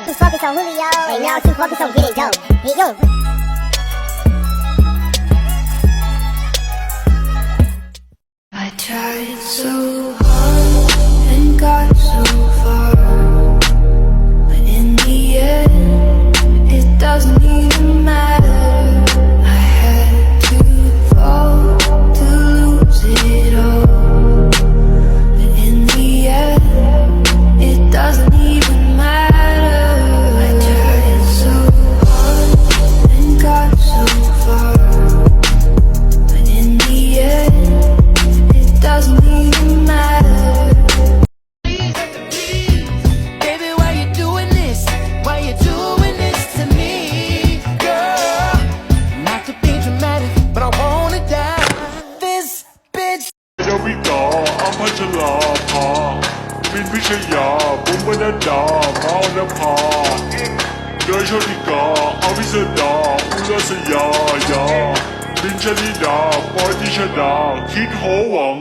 He's focused on Julio, and now he's focused on getting dope. Yo. I tried so hard and got so far, but in the end, it doesn't even matter. I had to fall to lose it all, but in the end, it doesn't even matter. I tried so hard and got so far, but in the end, doesn't even matter. Baby, why you doing this? Why you doing this to me, girl? Not to be dramatic, but I wanna die. This bitch. จะวิกาอัมพัชลาภาบินพิชยาบุ้มบรรดาพาวนภาโดยชลิกาอวิสดาอุลสยายาบินชลิดาปอยติชดาคิดโหวัง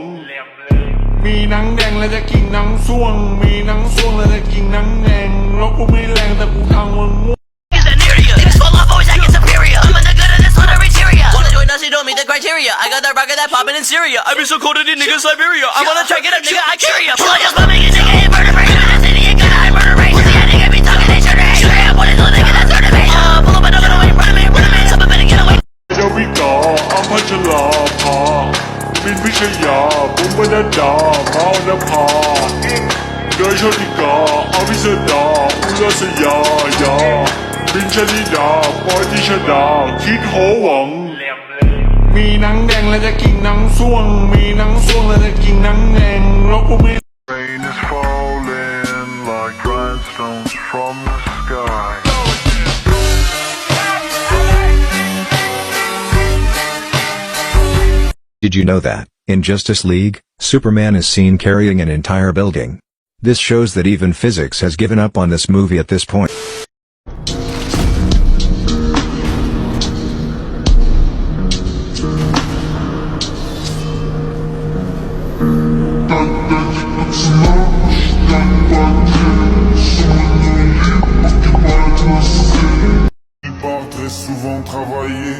มีหนังแดงแล้วจะกินหนังส่วงมีหนังส่วงแล้วจะกินหนังแดงแล้วกูไม่แรงแต่กูทางมันง่วง Is that near you? Niggas fall off, always acting superior. I'm in the good of this on every criteria. Wanna join us, you don't meet the criteria. I got that rocket that poppin' in Syria. I be so cold in nigga Siberia. I wanna try get up, nigga, I carry ya. Pull out your stomach, you nigga, hit murder rate. In the city, you got high murder rate. Pussy, that nigga be talking, they should rate. Shoot up, what is the nigga, that's third of me. Pull up, I don't get away, run away, run away. Something better get away. จะวิกาอัมพัชลาภาบินพิชยาบุ้มบรรดาพาวนภาโดยชลิกาอวิสดาอุลสยายาบินชลิดาปอยติชดาคิดโหวังมีหนังแดงแล้วจะกินหนังส่วงมีหนังส่วงแล้วจะกินหนังแดงแล้วกูไม่ Rain is falling like grindstones from the sky. Did you know that, in Justice League, Superman is seen carrying an entire building? This shows that even physics has given up on this movie at this point. Il part très souvent travailler.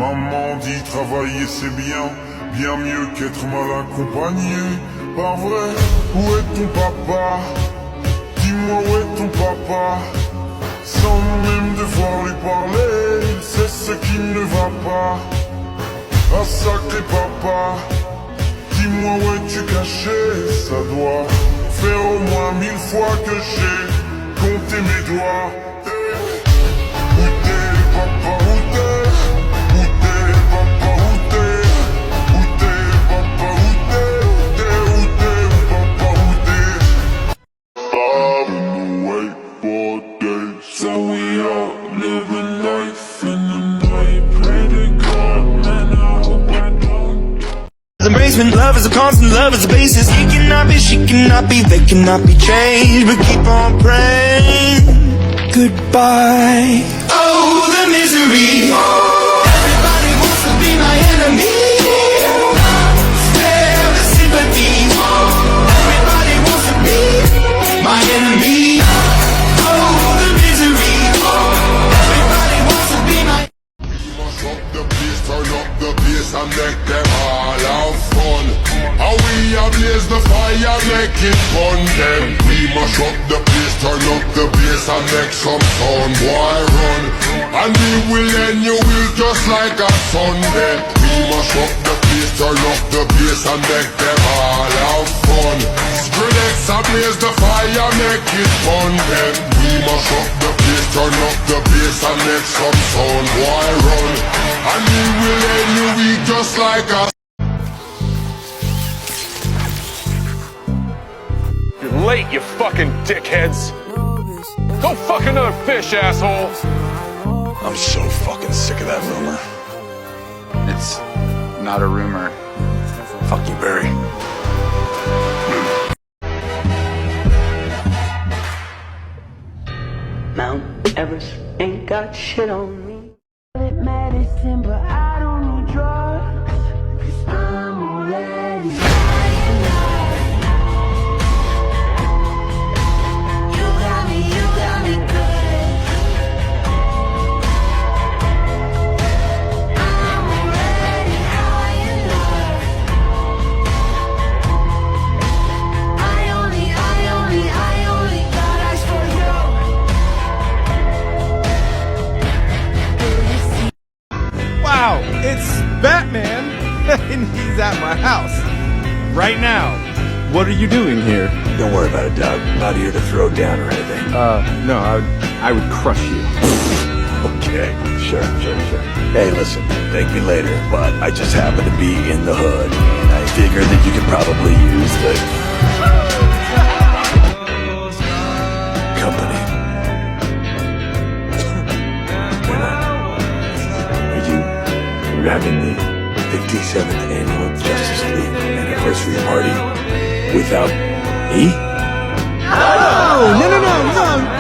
Maman dit travailler c'est bien, bien mieux qu'être mal accompagné. Pas vrai, où est ton papa? Dis-moi où est ton papa? Sans même devoir lui parler, c'est ce qui ne va pas. Ah sacré papa, dis-moi où es-tu caché? Ça doit faire au moins 1000 fois que j'ai compté mes doigts. Où t'es papa, où t'es? Où t'es papa, où t'es? Où t'es papa, où t'es? Où t'es papa, où t'es? I've been away for days, so we all living life in the night. Pray to God, man, I hope I don't die. Embracement, love is a constant, love is a basis. He cannot be, she cannot be, they cannot be changed. But keep on praying. Goodbye. Oh, the misery. Everybody wants to be my enemy. Spare the sympathy. Everybody wants to be my enemy. Oh, the misery. Everybody wants to be my. Mash up the place, turn up the bass and make them all have fun. How we ablaze the fire, make it fun then. We mash up the place, turn up the bass and make some sound, boy run. And we will end you will just like a sunday. We mash up the place, turn up the bass and make them all have fun. Skrillex ablaze the fire, make it fun then. We mash up the place, turn up the bass and make some sound, boy run. And we will end you will just like a. You're late, you fucking dickheads. Go fuck another fish, asshole. I'm so fucking sick of that rumor. It's not a rumor. Fuck you, Barry. Mount Everest ain't got shit on me. Medicine, but I don't need drugs, 'cause I'm already high. You got me good. And he's at my house right now. What are you doing here? Don't worry about it, Doug. I'm not here to throw down or anything. No, I would crush you. Okay, sure. Hey, listen, thank me later, but I just happen to be in the hood, and I figure that you could probably use the company. We're having the 57th annual Justice League anniversary party without me?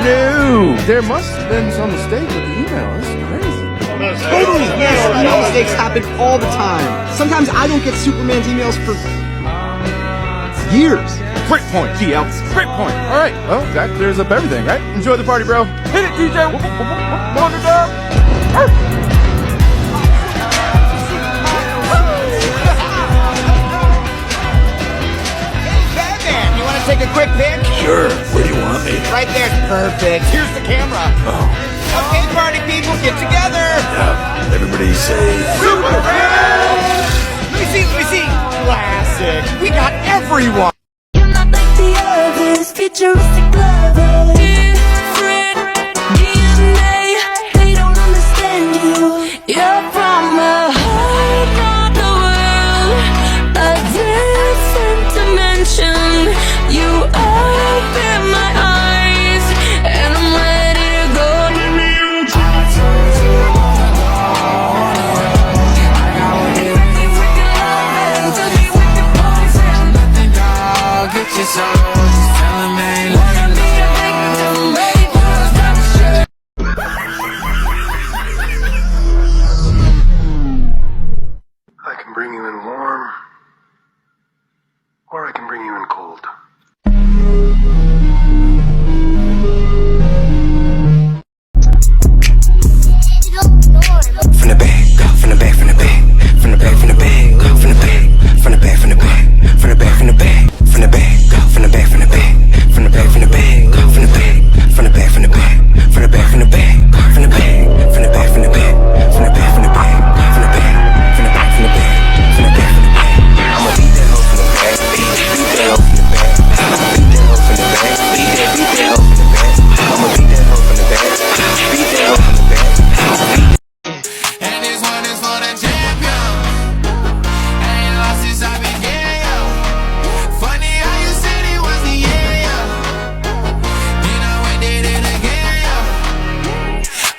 No! There must have been some mistake with the email. This is crazy. Totally, yes. Email mistakes happen all the time. Sometimes I don't get Superman's emails for years. Great point, GL. Great point. All right. Well, that clears up everything, right? Enjoy the party, bro. Hit it, DJ. Hold it down. Take a quick pic? Sure. Where do you want me? Right there's perfect. Here's the camera. Oh. Okay, party people, get together. Yeah. Everybody say Superman! Let me see. Classic. We got everyone. You're not like the others, futuristic lovers. Different DNA, they don't understand you. You're from a heart of the world, a different dimension. You open my eyes, and I'm ready to go. I told you long ago, I got what you need. Freaking loving, to be with the boys, and I think I'll get you some. Just tell him I ain't wanna be a victim, baby, stop shit. I can bring you in warm, or I can bring you in cold. From the back, go from the back, from the back, from the back, from the back, go from the back, from the back, from the back, from the back, from the back, from the back, go from the back, from the back, from the back, from the back, go from the back, from the back, from the back, from the back, from the back, from the back, from the back, from the back, from the back, from the back, from the back, from the back, from the back, from the back, from the back. I'ma beat that hoe from the back, beat that hoe from the back, beat that hoe from the back, beat that hoe from the back. I'ma beat that hoe from the back, beat that hoe from the back. And this one is for the champion. Ain't lost since I began, yo. Funny how you said it was the end, yo. You know we did it again, yo.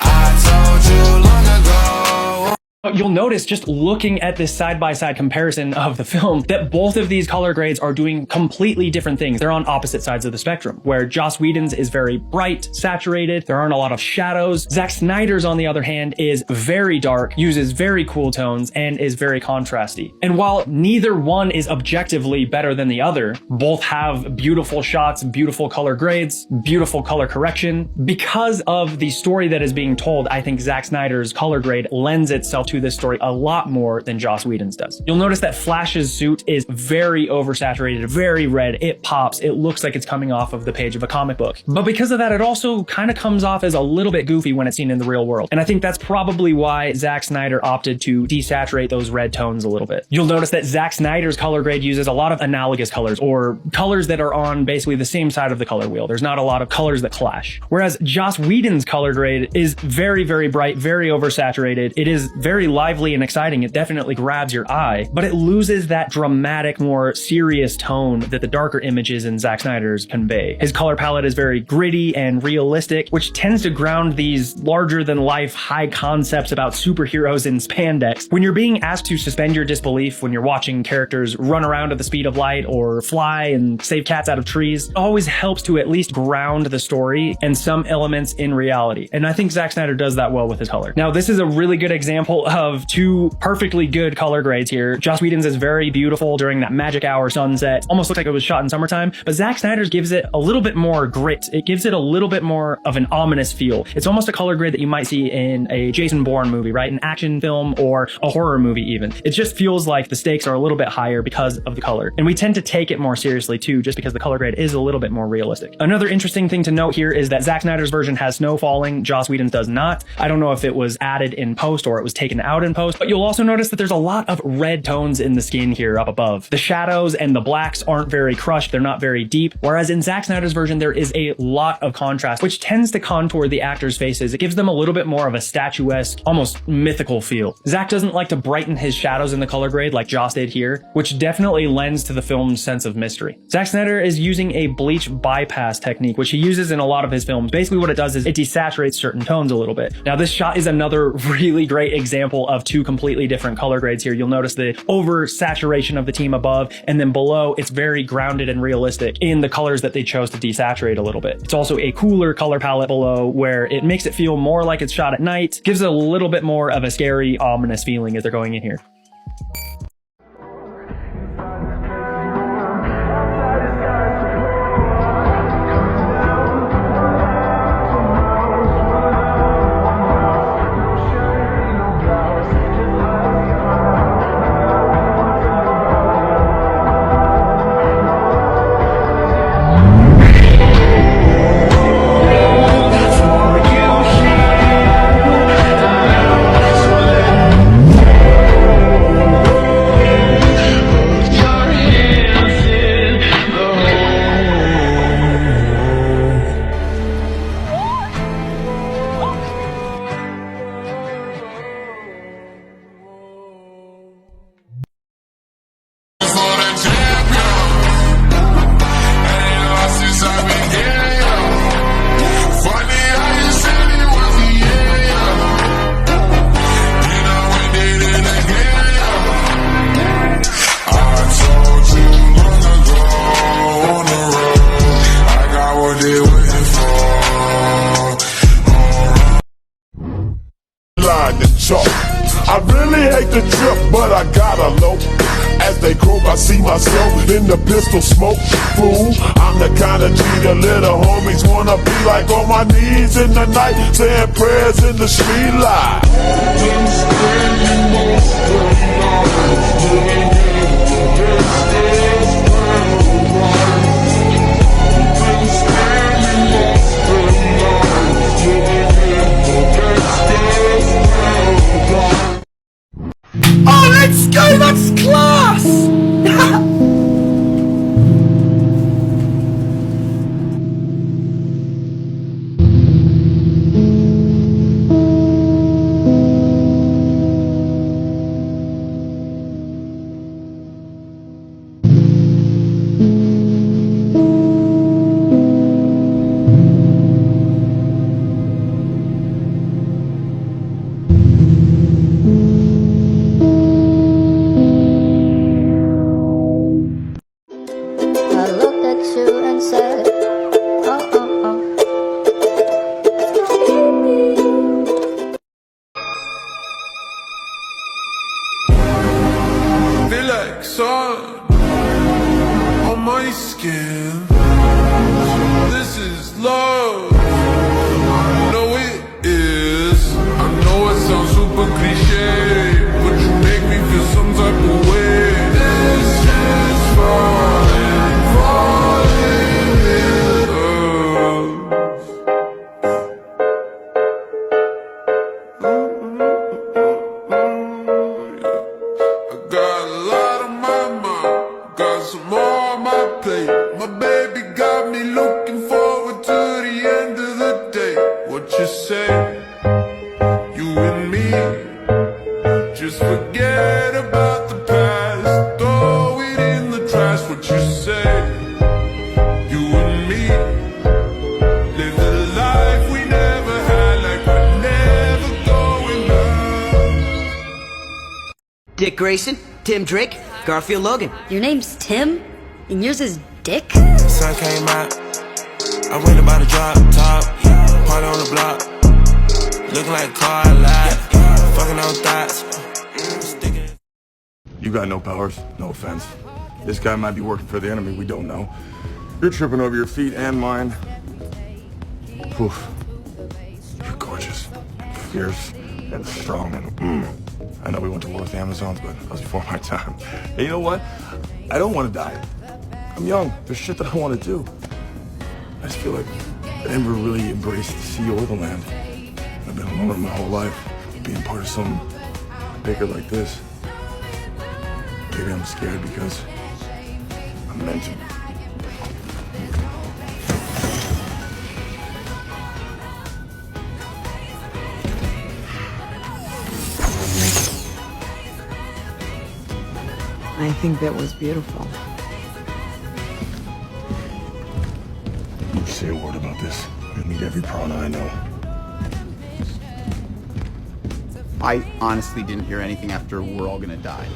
I told you long ago. You'll notice just looking at this side-by-side comparison of the film that both of these color grades are doing completely different things. They're on opposite sides of the spectrum, where Joss Whedon's is very bright, saturated, there aren't a lot of shadows. Zack Snyder's, on the other hand, is very dark, uses very cool tones, and is very contrasty. And while neither one is objectively better than the other, both have beautiful shots, beautiful color grades, beautiful color correction. Because of the story that is being told, I think Zack Snyder's color grade lends itself to this story a lot more than Joss Whedon's does. You'll notice that Flash's suit is very oversaturated, very red, it pops, it looks like it's coming off of the page of a comic book. But because of that, it also kind of comes off as a little bit goofy when it's seen in the real world. And I think that's probably why Zack Snyder opted to desaturate those red tones a little bit. You'll notice that Zack Snyder's color grade uses a lot of analogous colors, or colors that are on basically the same side of the color wheel. There's not a lot of colors that clash. Whereas Joss Whedon's color grade is very, very bright, very oversaturated. It is very lively and exciting. It definitely grabs your eye, but it loses that dramatic, more serious tone that the darker images in Zack Snyder's convey. His color palette is very gritty and realistic, which tends to ground these larger than life high concepts about superheroes in spandex. When you're being asked to suspend your disbelief when you're watching characters run around at the speed of light or fly and save cats out of trees, it always helps to at least ground the story and some elements in reality. And I think Zack Snyder does that well with his color. Now, this is a really good example of two perfectly good color grades here. Joss Whedon's is very beautiful during that magic hour sunset. Almost looks like it was shot in summertime, but Zack Snyder's gives it a little bit more grit. It gives it a little bit more of an ominous feel. It's almost a color grade that you might see in a Jason Bourne movie, right? An action film or a horror movie even. It just feels like the stakes are a little bit higher because of the color. And we tend to take it more seriously too, just because the color grade is a little bit more realistic. Another interesting thing to note here is that Zack Snyder's version has snow falling, Joss Whedon's does not. I don't know if it was added in post or it was taken out out in post, but you'll also notice that there's a lot of red tones in the skin here up above. The shadows and the blacks aren't very crushed, they're not very deep, whereas in Zack Snyder's version there is a lot of contrast, which tends to contour the actors' faces. It gives them a little bit more of a statuesque, almost mythical feel. Zack doesn't like to brighten his shadows in the color grade like Joss did here, which definitely lends to the film's sense of mystery. Zack Snyder is using a bleach bypass technique, which he uses in a lot of his films. Basically what it does is it desaturates certain tones a little bit. Now this shot is another really great example of two completely different color grades here. You'll notice the over-saturation of the team above, and then below it's very grounded and realistic in the colors that they chose to desaturate a little bit. It's also a cooler color palette below where it makes it feel more like it's shot at night, gives it a little bit more of a scary, ominous feeling as they're going in here. I really hate the trip, but I gotta low. As they croak, I see myself in the pistol smoke. Fool, I'm the kind of G the little homies wanna be like, on my knees in the night, saying prayers in the street light. Been spending most of the night living in the gangster's paradise. Been spending most of the night living in the gangster's paradise. Oh, let's go! That's class! Feel like sun on my skin. This is love. I know it is. I know it sounds super cliche, but you make me feel some type of way. This is falling, falling in love. I got a lot on my mind, got some more on my plate. My baby got me looking forward to the end of the day. What you say? You and me, just forget about the past, throw it in the trash. What you say? You and me, live the life we never had, like we're never going back. Dick Grayson, Tim Drake, Garfield Logan. Your name's Tim? And yours is Dick? Sun came out, I went about a drop top, party on the block, looking like a car alive, fucking on thoughts. You got no powers, no offense. This guy might be working for the enemy, we don't know. You're tripping over your feet and mine. Oof. You're gorgeous, fierce, and strong, and I know we went to war with the Amazons, but that was before my time. And you know what? I don't want to die. I'm young. There's shit that I want to do. I just feel like I never really embraced the sea or the land. I've been alone my whole life, being part of some take it like this. Maybe I'm scared because I'm meant to. I think that was beautiful. You say a word about this, I meet every prana I know. I honestly didn't hear anything after "We're all gonna die."